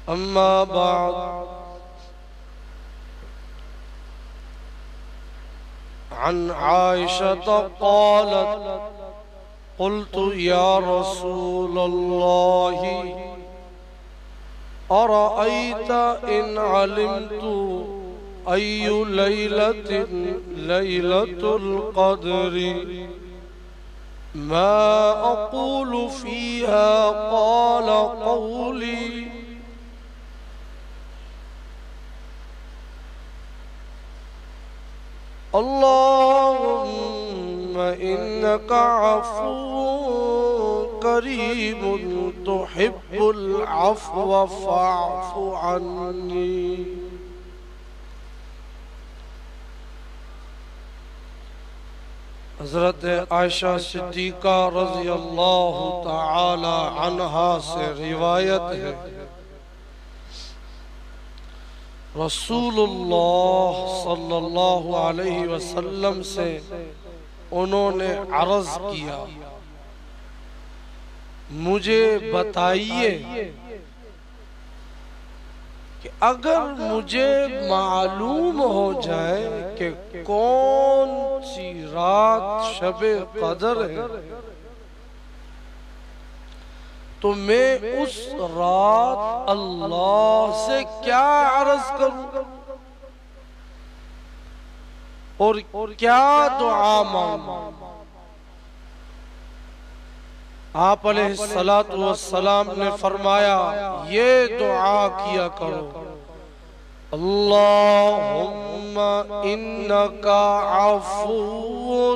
أما بعد عن عائشة قالت قلت يا رسول الله أرأيت إن علمت أي ليلة ليلة القدر ما أقول فيها قال قولي اللهم إنك عفو كريم تحب العفو فاعف عني. حضرت عائشہ صدیقہ رضی اللہ تعالی عنہا سے روایت ہے، رسول اللہ صلی اللہ علیہ وسلم سے انہوں نے عرض کیا، مجھے بتائیے کہ اگر مجھے معلوم ہو جائے کہ کون سی رات شب قدر ہے تو میں اس رات اللہ سے کیا عرض کروں اور کیا دعا مانگوں؟ آپ علیہ السلام نے فرمایا یہ دعا کیا کرو، اللہم انکا عفو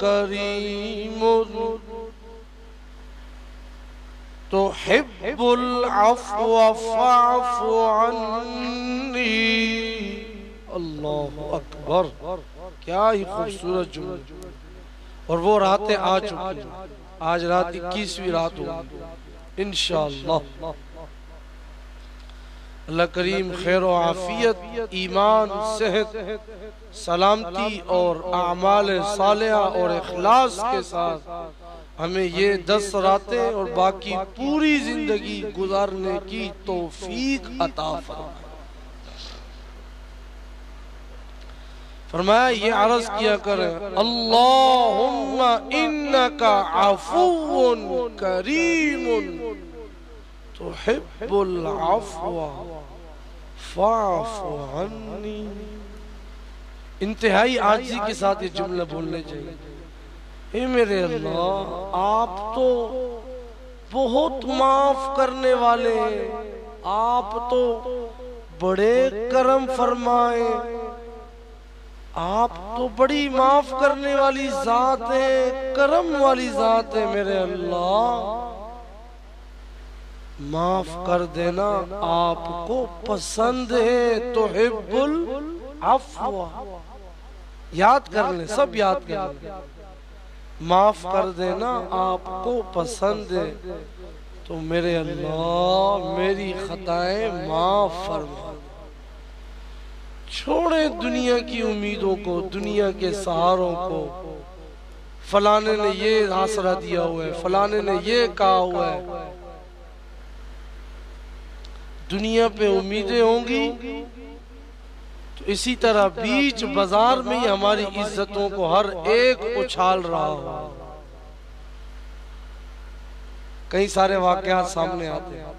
کریم تحب العفو فاعف عنی۔ اللہ اکبر، کیا ہی خوبصورت جملہ، اور وہ راتیں آ چکی ہیں، آج رات 21ویں رات ہوگی انشاءاللہ۔ اللہ کریم خیر و عافیت، ایمان، صحت، سلامتی اور اعمال صالحہ اور اخلاص کے ساتھ ہمیں یہ 10 راتیں اور باقی پوری زندگی گزارنے کی توفیق عطا فرمائے۔ فرمایا یہ عرض کیا کریں، اللہم انکا عفو کریم تحب العفو فاعف عنی۔ انتہائی عاجزی کے ساتھ یہ جملہ بولنے چاہیے، اے میرے اللہ آپ تو بہت معاف کرنے والے ہیں، آپ تو بڑے کرم فرمائے، آپ تو بڑی معاف کرنے والی ذات ہے، کرم والی ذات ہے، میرے اللہ معاف کر دینا آپ کو پسند ہے، تحب العفو، یاد کر لیں، سب یاد کر لیں، معاف کر دینا آپ کو پسند ہے، تو میرے اللہ میری خطائیں معاف فرما۔ چھوڑیں دنیا کی امیدوں کو، دنیا کے سہاروں کو، فلانے نے یہ آسرا دیا ہوا ہے، فلانے نے یہ کہا ہوا ہے، دنیا پہ امیدیں ہوں گی تو اسی طرح بیچ بازار میں ہی ہماری عزتوں کو ہر ایک اچھال رہا ہو۔ کئی سارے واقعات سامنے آتے ہیں،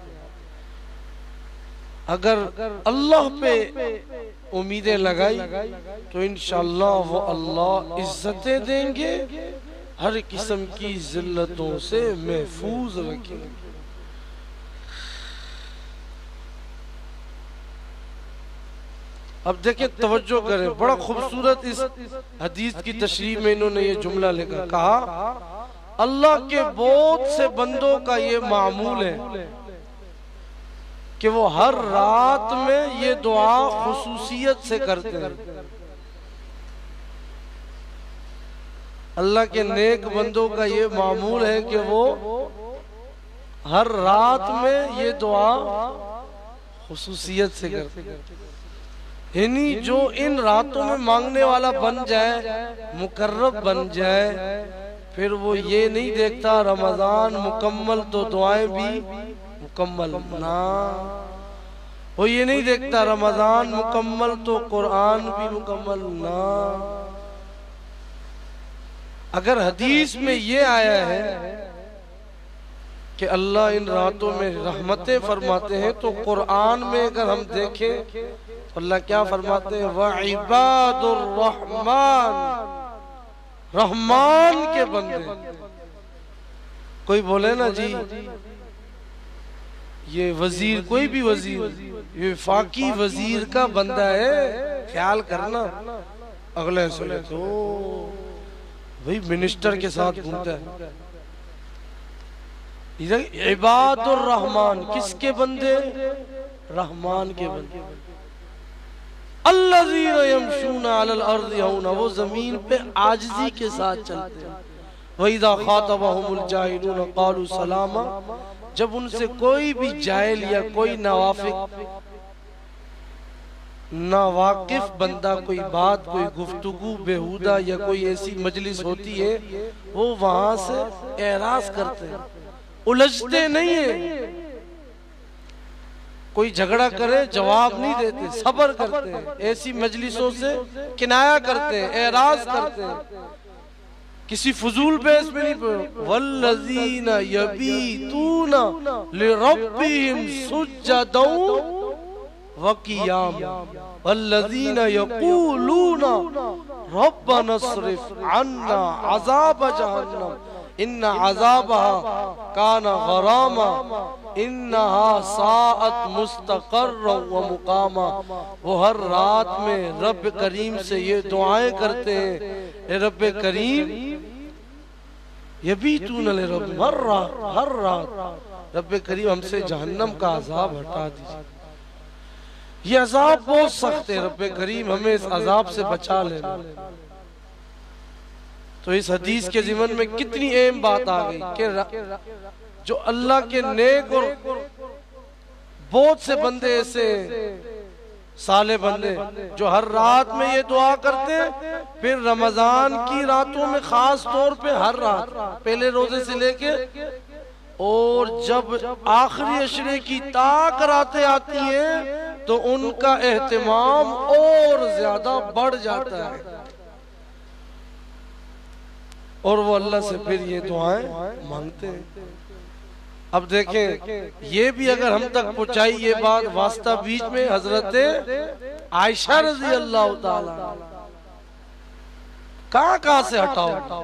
اگر اللہ پہ امیدیں لگائی تو انشاءاللہ وہ اللہ عزتیں دیں گے، ہر قسم کی ذلتوں سے محفوظ رکھیں گے۔ اب دیکھیں، توجہ کریں، بڑا خوبصورت اس حدیث کی تشریح میں انہوں نے یہ جملہ لکھا، کہا اللہ کے بہت سے بندوں کا یہ معمول ہے کہ وہ ہر رات میں یہ دعا خصوصیت سے کرتے ہیں۔ اللہ کے نیک بندوں کا یہ معمول ہے کہ وہ ہر رات میں یہ دعا خصوصیت سے کرتے ہیں، یعنی جو ان راتوں میں مانگنے والا بن جائے، مقرب بن جائے، پھر وہ یہ نہیں دیکھتا رمضان مکمل تو دعائیں بھی مکمل نہ، وہ یہ نہیں دیکھتا رمضان مکمل تو قرآن بھی مکمل نہ. اگر حدیث میں یہ آیا ہے کہ اللہ ان راتوں میں رحمتیں فرماتے ہیں تو قرآن میں اگر ہم دیکھیں تو اللہ کیا فرماتے ہیں؟ وَعِبَادُ الرَّحْمَانِ، رحمان کے بندے. کوئی بولے نا جی یہ وزیر، کوئی بھی وزیر، یہ وفاقی وزیر کا بندہ ہے، خیال کرنا اگلے سنے تو وہی منسٹر کے ساتھ گھومتا ہے. عباد الرحمن کس کے بندے؟ رحمان کے بندے. الذین یمشون علی الارض ہونا، وہ زمین پہ عاجزی کے ساتھ چلتے ہیں. وَإِذَا خَاطَبَهُمُ الْجَاهِلُونَ قَالُوا سَلَامًا، جب ان سے کوئی بھی جاہل یا کوئی ناواقف بندہ کوئی بات، کوئی گفتگو بیہودہ یا کوئی ایسی مجلس ہوتی ہے، وہ وہاں سے اعراض کرتے ہیں، الجھتے نہیں ہیں. کوئی جھگڑا کرے جواب نہیں دیتے، صبر کرتے ہیں، ایسی مجلسوں سے کنایہ کرتے ہیں، اعراض کرتے ہیں، کسی فضول بحث میں نہیں پڑھو. والذین یبیتون لربہم سجدا وقیاما والذین یقولون ربنا اصرف عنا عذاب جہنم ان عذابها کان غراما انہا ساعت مستقر و مقاما. وہ ہر رات میں رب کریم سے یہ دعائیں کرتے ہیں، اے رب کریم، یبیتون لرب، ہر رات رب کریم ہم سے جہنم کا عذاب ہٹا دیجئے. یہ عذاب بہت سخت ہے، رب کریم ہمیں اس عذاب سے بچا لینا. تو اس حدیث کے ضمن میں کتنی اہم بات آ گئی کہ جو اللہ کے نیک اور بہت سے بندے ایسے صالح بندے جو ہر رات میں یہ دعا کرتے ہیں، پھر رمضان کی راتوں میں خاص طور پہ ہر رات پہلے روزے سے لے کے، اور جب آخری عشرے کی تاک راتیں آتی ہیں تو ان کا اہتمام اور زیادہ بڑھ جاتا ہے، اور وہ اللہ سے پھر یہ دعائیں مانگتے ہیں. اب دیکھیں یہ بھی اگر ہم تک پہنچائی یہ بات، واسطہ بیچ میں حضرت عائشہ رضی اللہ تعالی کہاں سے ہٹاؤ.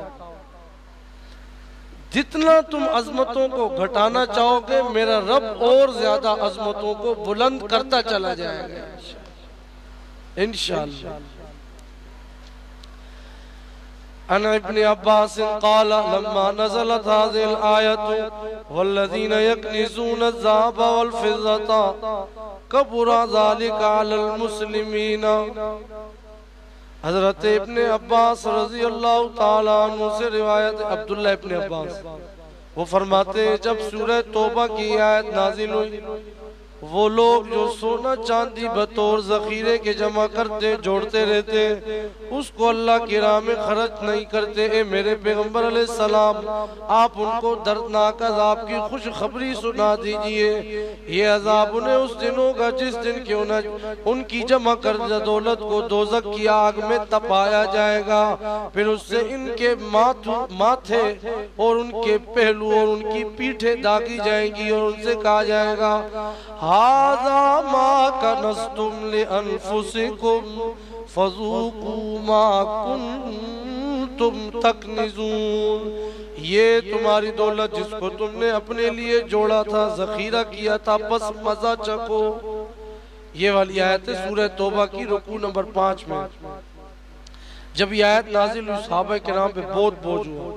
جتنا تم عظمتوں کو گھٹانا چاہو گے میرا رب اور زیادہ عظمتوں کو بلند کرتا چلا جائے گا انشاءاللہ. عن ابن عباس قال لما نزلت هذه الآية والذين يكنزون الذهب والفضة كبر ذلك على المسلمين. حضرت ابن عباس رضی اللہ تعالیٰ عنہ سے روایت، عبداللہ ابن عباس وہ فرماتے ہیں جب سورہ توبہ کی آیت نازل ہوئی، وہ لوگ جو سونا چاندی بطور ذخیرے کے جمع کرتے جوڑتے رہتے اس کو اللہ کی راہ میں خرچ نہیں کرتے، اے میرے پیغمبر علیہ السلام آپ ان کو دردناک عذاب کی خوشخبری سنا دیجئے. یہ عذاب انہیں اس دن ہوگا جس دن کہ ان کی جمع کردہ دولت کو دوزخ کی آگ میں تپایا جائے گا، پھر اس سے ان کے ماتھے اور ان کے پہلو اور ان کی پیٹھیں داغی جائیں گی، اور ان سے کہا جائے گا هذا ما كنزتم لأنفسكم فذوقوا ما كنتم تكنزون. یہ تمہاری دولت جس کو تم نے اپنے لیے جوڑا تھا، ذخیرہ کیا تھا، بس مزہ چکو. یہ والی آیت ہے سورہ توبہ کی رکوع نمبر 5 میں. جب یہ آیت نازل ہوئی صحابہ کرام پہ بہت بوجھ ہوا.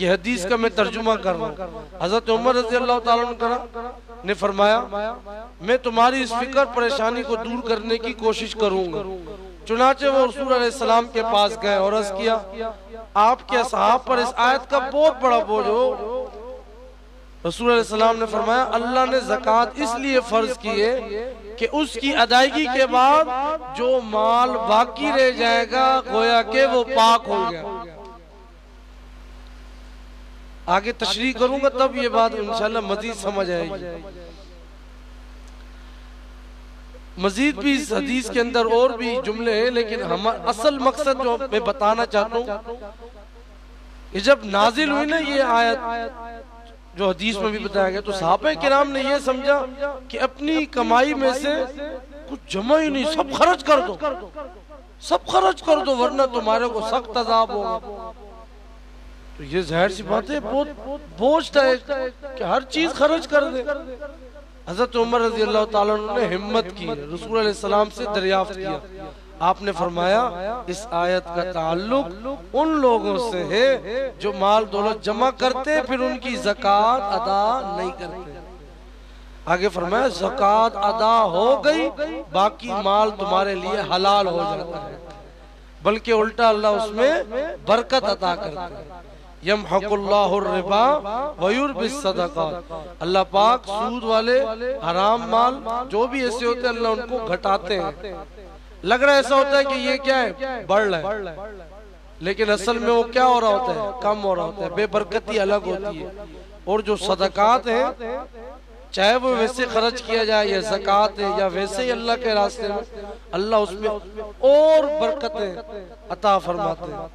یہ حدیث کا میں ترجمہ کر رہا ہوں. حضرت عمر رضی اللہ تعالیٰ عنہ نے فرمایا میں تمہاری اس فکر پریشانی کو دور کرنے کی کوشش کروں گا. چنانچہ وہ رسول علیہ السلام کے پاس گئے اور عرض کیا آپ کے اصحاب پر اس آیت کا بہت بڑا بوجھ ہو. رسول علیہ السلام نے فرمایا اللہ نے زکوٰۃ اس لیے فرض کی ہے کہ اس کی ادائیگی کے بعد جو مال باقی رہ جائے گا گویا کہ وہ پاک ہو گیا. آگے تشریح کروں گا، تب یہ بات انشاءاللہ مزید سمجھ آئے گی. مزید بھی اس حدیث کے اندر اور بھی جملے ہیں، لیکن اصل مقصد جو میں بتانا چاہتا ہوں کہ جب نازل ہوئی نا یہ آیت جو حدیث میں بھی بتایا گیا، تو صحابہ کرام نے یہ سمجھا کہ اپنی کمائی میں سے کچھ جمع ہی نہیں، سب خرچ کر دو، سب خرچ کر دو، ورنہ تمہارے کو سخت عذاب ہوگا۔ تو یہ ظاہر سی بات ہے، بہت بوجھ تھا کہ ہر چیز خرچ کر دے۔ حضرت عمر رضی اللہ تعالیٰ عنہ نے ہمت کی، رسول علیہ السلام سے دریافت کیا، آپ نے فرمایا اس آیت کا تعلق ان لوگوں سے ہے جو مال دولت جمع کرتے پھر ان کی زکوٰۃ ادا نہیں کرتے۔ آگے فرمایا زکوٰۃ ادا ہو گئی، باقی مال تمہارے لیے حلال ہو جاتا ہے، بلکہ الٹا اللہ اس میں برکت عطا کرتا ہے۔ یمحق اللہ الربا ویربی الصدقات، اللہ پاک سود والے حرام مال جو بھی ایسے ہوتے ہیں اللہ ان کو گھٹاتے ہیں۔ لگ رہا ایسا ہوتا ہے کہ یہ کیا ہے، بڑھ رہا ہے، لیکن اصل میں وہ کیا ہو رہا ہوتا ہے، کم ہو رہا ہوتا ہے، بے برکتی الگ ہوتی ہے۔ اور جو صدقات ہیں چاہے وہ ویسے خرچ کیا جائے یا زکوٰۃ ہے یا ویسے ہی اللہ کے راستے میں، اللہ اس میں اور برکتیں عطا فرماتے ہیں۔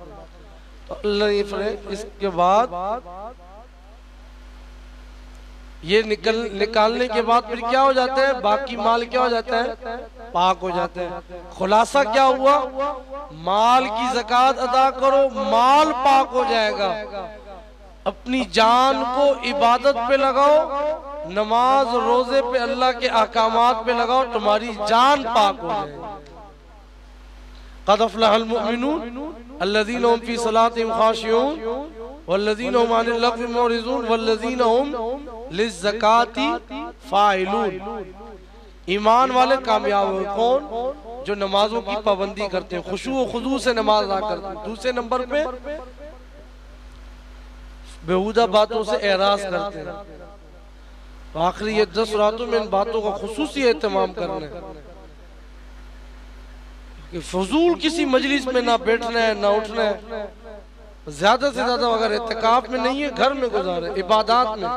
تو اللہ یہ فرمائے اس کے بعد یہ نکالنے کے بعد پھر کیا ہو جاتا ہے، باقی مال کیا ہو جاتا ہے، پاک ہو جاتا ہے۔ خلاصہ کیا ہوا، مال کی زکوٰۃ ادا کرو، مال پاک ہو جائے گا۔ اپنی جان کو عبادت پہ لگاؤ، نماز روزے پہ اللہ کے احکامات پہ لگاؤ، تمہاری جان پاک ہو جائے گی۔ قد افلح المؤمنون الذین هم فی صلاتهم خاشعون والذین هم عن اللغو معرضون والذین هم للزکاة فاعلون۔ ایمان والے کامیاب ہوئے کون، جو نمازوں کی پابندی کرتے ہیں، خشوع و خضوع سے نماز ادا کرتے ہیں۔ دوسرے نمبر پہ بیہودہ باتوں سے اعراض کرتے ہیں۔ آخری یہ 10 راتوں میں ان باتوں کا خصوصی اہتمام کرنا ہے کہ فضول کسی مجلس میں نہ بیٹھنا ہے نہ اٹھنا ہے۔ زیادہ سے زیادہ اگر اعتکاف میں نہیں ہے گھر میں گزارے، عبادات میں،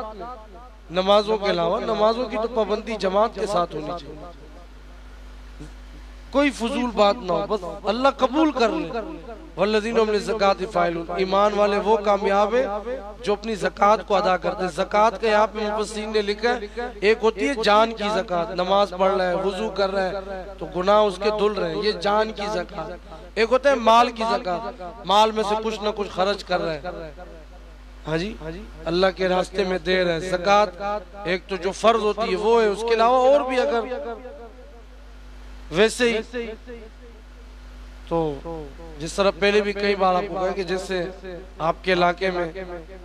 نمازوں کے علاوہ۔ نمازوں کی تو پابندی جماعت کے ساتھ ہونی چاہیے، کوئی فضول بات نہ ہو، بس اللہ قبول کر لے۔ والذین هم للزکاة فاعلون، ایمان والے وہ کامیاب ہیں جو اپنی زکوٰۃ کو ادا کرتے ہیں۔ زکوٰۃ کا یہاں پہ مفسرین نے لکھا ہے ایک ہوتی ہے جان کی زکوٰۃ، نماز پڑھ رہا ہے، وضو کر رہا ہے تو گناہ اس کے دھل رہے ہیں، یہ جان کی زکوٰۃ۔ ایک ہوتا ہے مال کی زکوٰۃ، مال میں سے کچھ نہ کچھ خرچ کر رہا ہے، ہاں جی اللہ کے راستے میں دے رہا ہے۔ زکوٰۃ ایک تو جو فرض ہوتی ہے وہ ہے، اس کے علاوہ اور بھی اگر ویسے ہی تو جس طرح پہلے بھی کئی بار آپ کو کہا کہ جیسے آپ کے علاقے میں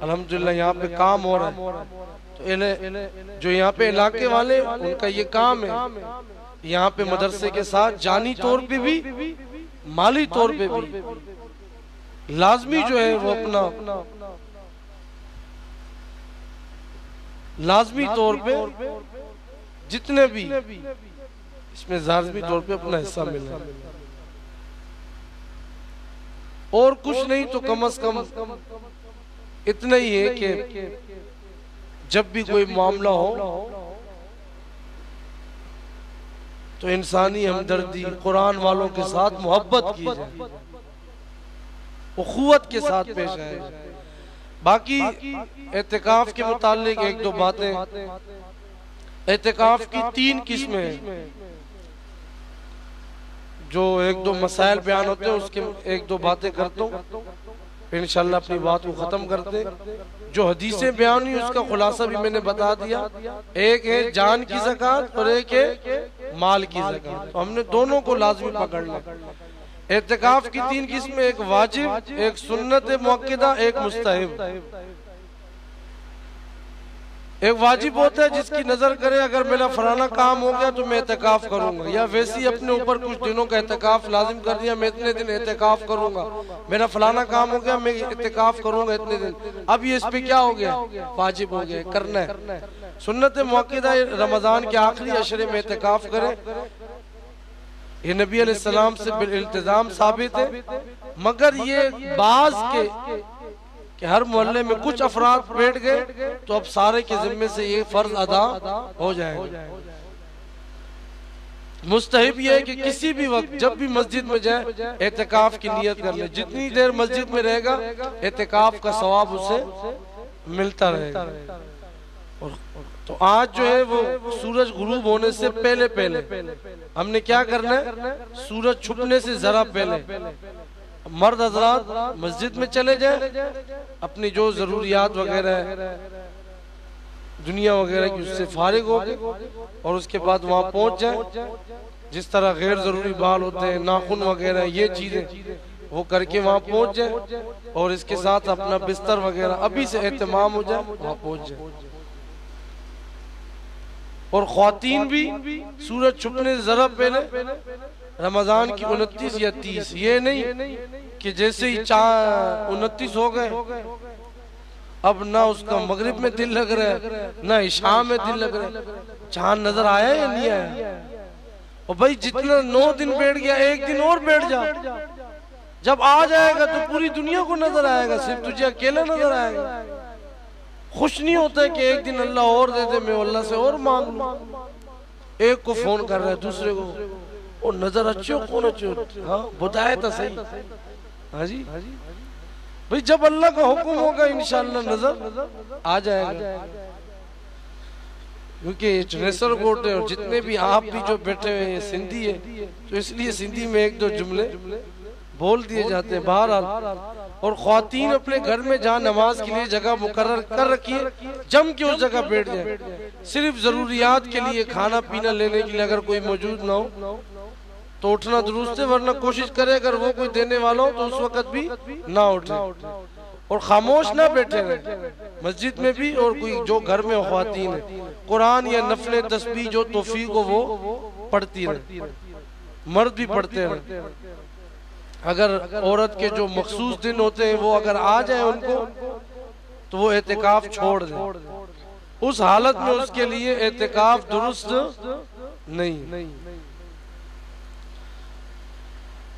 الحمدللہ یہاں پہ کام ہو رہا ہے، تو جو یہاں پہ علاقے والے ان کا یہ کام ہے، یہاں پہ مدرسے کے ساتھ جانی طور پہ بھی مالی طور پہ بھی لازمی جو ہے وہ اپنا لازمی طور پہ جتنے بھی اس میں لازمی طور پہ اپنا حصہ ملنا ہے، اور کچھ نہیں تو کم از کم اتنا ہی ہے کہ جب بھی کوئی معاملہ ہو تو انسانی ہمدردی، قرآن والوں کے ساتھ محبت کی جائے، اخوت کے ساتھ پیش آئے۔ باقی اعتکاف کے متعلق ایک دو باتیں، اعتکاف کی 3 قسمیں ہیں، جو ایک دو مسائل بیان ہوتے ہیں، اس کے ایک دو باتیں کرتا ہوں، پھر انشاءاللہ اپنی بات کو ختم کرتے ہیں۔ جو حدیثیں بیان ہوئی اس کا خلاصہ بھی میں نے بتا دیا، ایک ہے جان کی زکوٰۃ اور ایک ہے مال کی زکوٰۃ، تو ہم نے دونوں کو لازمی پکڑنا۔ اعتکاف کی 3 قسمیں، ایک واجب، ایک سنت مؤکدہ، ایک مستحب۔ ایک واجب ہوتا ہے جس کی نظر کرے اگر میرا فلانا کام ہو گیا تو میں اعتکاف کروں گا، یا ویسی اپنے اوپر کچھ دنوں کا اعتکاف لازم کر دیا، میں اتنے دن اعتکاف کروں گا، میرا فلانا کام ہو گیا میں اعتکاف کروں گا اتنے دن۔ اب یہ اس پہ کیا ہو گیا، واجب ہو گیا، کرنا ہے۔ سنت مؤکدہ رمضان کے آخری عشرے میں اعتکاف کرے، یہ نبی علیہ السلام سے بالالتزام ثابت ہے، مگر یہ بعض کے کہ ہر محلے میں کچھ افراد بیٹھ گئے تو اب سارے کے ذمے سے یہ فرض ادا ہو جائے گا۔ مستحب یہ ہے کہ کسی بھی وقت جب بھی مسجد میں جائے اعتکاف کی نیت کر لے. جتنی دیر مسجد میں رہے گا اعتکاف کا ثواب اسے ملتا رہے گا. تو آج جو ہے وہ سورج غروب ہونے سے پہلے ہم نے کیا کرنا ہے؟ سورج چھپنے سے ذرا پہلے مرد حضرات مسجد میں چلے جائیں, اپنی جو ضروریات وغیرہ ہے دنیا وغیرہ کی اس سے فارغ ہو گئے, اور اس کے بعد وہاں پہنچ جائیں. جس طرح غیر ضروری بال ہوتے ہیں, ناخن وغیرہ, یہ چیزیں وہ کر کے وہاں پہنچ جائیں, اور اس کے ساتھ اپنا بستر وغیرہ ابھی سے اہتمام ہو جائے, وہاں پہنچ جائیں. اور خواتین بھی سورج چھپنے سے ذرا پہلے رمضان کی 29 یا 30, یہ نہیں کہ جیسے ہی 29 ہو گئے اب نہ اس کا مغرب میں دل لگ رہا ہے نہ عشاء میں دل لگ رہا ہے, چاند نظر آیا یا نہیں آیا؟ اور بھائی جتنا 9 دن بیٹھ گیا, ایک دن اور بیٹھ جا, جب آ جائے گا تو پوری دنیا کو نظر آئے گا, صرف تجھے اکیلا نظر آئے گا. خوش نہیں ہوتا ہے کہ ایک دن اللہ اور دے دے, میں اللہ سے اور مانگ لوں. ایک کو فون کر رہا ہے دوسرے کو, اور نظر اچھے ہو کون اچھے ہوتے, ہاں بتائے تو صحیح. ہاں جی بھئی جب اللہ کا حکم ہوگا انشاءاللہ نظر آ جائے گا. کیونکہ چنیسر کوٹ ہے اور جتنے بھی آپ بھی جو بیٹھے ہوئے ہیں سندھی ہے, تو اس لیے سندھی میں ایک دو جملے بول دیے جاتے ہیں. بہرحال اور خواتین اپنے گھر میں جہاں نماز کے لیے جگہ مقرر کر رکھیے, جم کے اس جگہ بیٹھ جائیں. صرف ضروریات کے لیے کھانا پینا لینے کے لیے اگر کوئی موجود نہ ہو تو اٹھنا درست ہے, ورنہ کوشش کرے اگر وہ کوئی دینے والا ہو تو اس وقت بھی نہ اٹھے, اور خاموش نہ بیٹھے رہے مسجد میں بھی. اور کوئی جو گھر میں خواتین ہے قرآن یا نفل تسبیح جو توفیق ہو وہ پڑھتی رہے, مرد بھی پڑھتے رہے. اگر عورت کے جو مخصوص دن ہوتے ہیں وہ اگر آ جائیں ان کو تو وہ اعتکاف چھوڑ دیں, اس حالت میں اس کے لیے اعتکاف درست نہیں.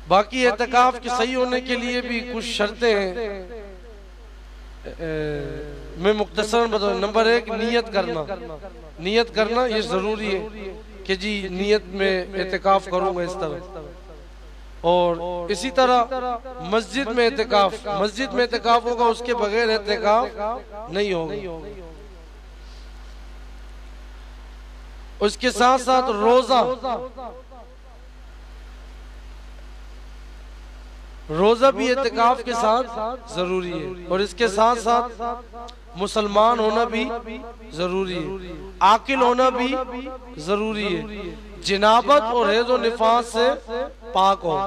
باقی اعتکاف کے صحیح ہونے کے لیے بھی کچھ شرطیں ہیں, میں مختصراً بتاؤں. نمبر 1 نیت کرنا یہ ضروری ہے کہ جی نیت میں اعتکاف کروں گا اس طرح. اور اسی طرح مسجد میں اعتکاف ہوگا, اس کے بغیر اعتکاف نہیں ہوگا. اس کے ساتھ ساتھ روزہ بھی اعتکاف کے ساتھ ضروری ہے, اور اس کے ساتھ ساتھ مسلمان ہونا بھی ضروری ہے, عاقل ہونا بھی ضروری ہے, جنابت اور حیض و نفاس سے پاک ہو,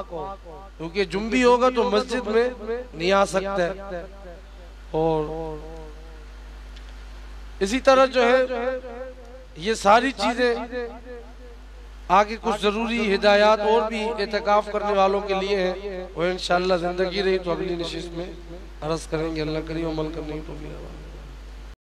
کیونکہ جنبی ہوگا تو مسجد میں نہیں آ سکتا ہے. اور اسی طرح جو ہے یہ ساری چیزیں آگے کچھ ضروری ہدایات اور بھی اعتکاف کرنے والوں کے لیے ہیں, وہ انشاءاللہ زندگی رہی تو اگلی نشست میں عرض کریں گے. اللہ کریم عمل کرنے کی توفیق.